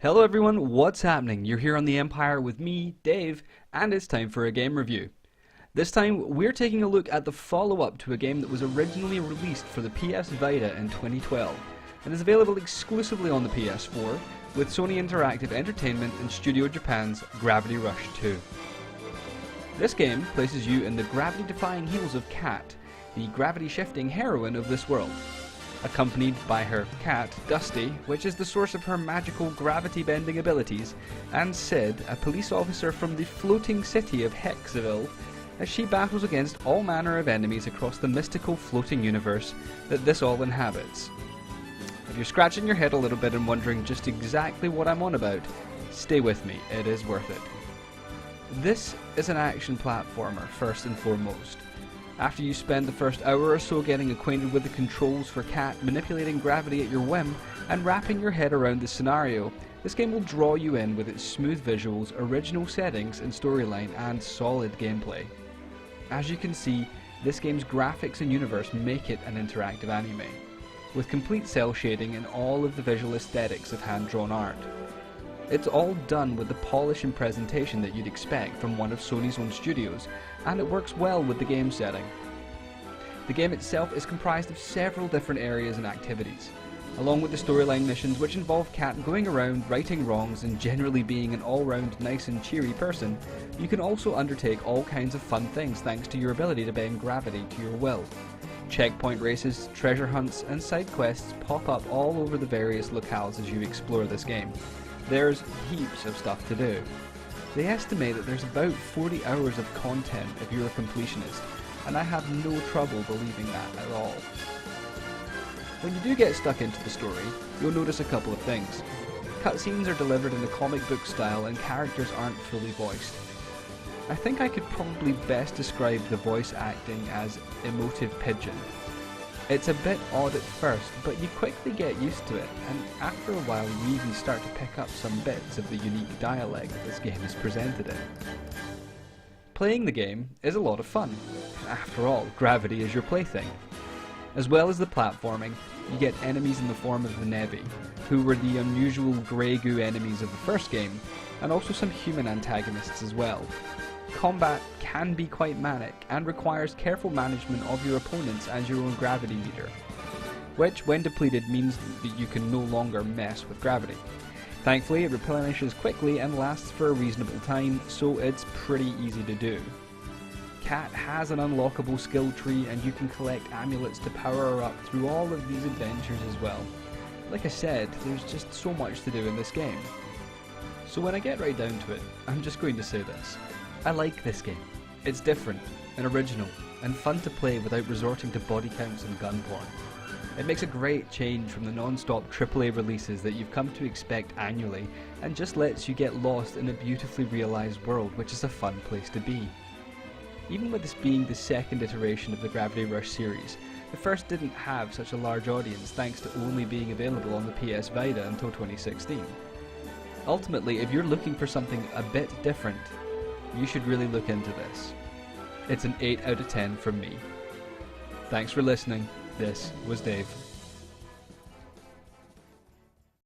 Hello everyone, what's happening? You're here on The Empire with me, Dave, and it's time for a game review. This time, we're taking a look at the follow-up to a game that was originally released for the PS Vita in 2012, and is available exclusively on the PS4, with Sony Interactive Entertainment and Studio Japan's Gravity Rush 2. This game places you in the gravity-defying heels of Kat, the gravity-shifting heroine of this world, accompanied by her cat, Dusty, which is the source of her magical gravity-bending abilities, and Sid, a police officer from the floating city of Hexaville, as she battles against all manner of enemies across the mystical floating universe that this all inhabits. If you're scratching your head a little bit and wondering just exactly what I'm on about, stay with me, it is worth it. This is an action platformer, first and foremost. After you spend the first hour or so getting acquainted with the controls for Kat, manipulating gravity at your whim, and wrapping your head around the scenario, this game will draw you in with its smooth visuals, original settings and storyline, and solid gameplay. As you can see, this game's graphics and universe make it an interactive anime, with complete cel shading and all of the visual aesthetics of hand-drawn art. It's all done with the polish and presentation that you'd expect from one of Sony's own studios, and it works well with the game setting. The game itself is comprised of several different areas and activities, along with the storyline missions which involve Kat going around righting wrongs and generally being an all-round nice and cheery person. You can also undertake all kinds of fun things thanks to your ability to bend gravity to your will. Checkpoint races, treasure hunts and side quests pop up all over the various locales as you explore this game. There's heaps of stuff to do. They estimate that there's about 40 hours of content if you're a completionist, and I have no trouble believing that at all. When you do get stuck into the story, you'll notice a couple of things. Cutscenes are delivered in a comic book style and characters aren't fully voiced. I think I could probably best describe the voice acting as emotive pigeon. It's a bit odd at first, but you quickly get used to it, and after a while you even start to pick up some bits of the unique dialect this game is presented in. Playing the game is a lot of fun. After all, gravity is your plaything. As well as the platforming, you get enemies in the form of the Nevi, who were the unusual grey goo enemies of the first game, and also some human antagonists as well. Combat can be quite manic and requires careful management of your opponents as your own gravity meter, which when depleted means that you can no longer mess with gravity. Thankfully it replenishes quickly and lasts for a reasonable time, so it's pretty easy to do. Kat has an unlockable skill tree and you can collect amulets to power her up through all of these adventures as well. Like I said, there's just so much to do in this game. So when I get right down to it, I'm just going to say this. I like this game. It's different and original and fun to play without resorting to body counts and gun porn. It makes a great change from the non-stop AAA releases that you've come to expect annually and just lets you get lost in a beautifully realised world, which is a fun place to be. Even with this being the second iteration of the Gravity Rush series, the first didn't have such a large audience thanks to only being available on the PS Vita until 2016. Ultimately, if you're looking for something a bit different, you should really look into this. It's an 8 out of 10 from me. Thanks for listening. This was Dave.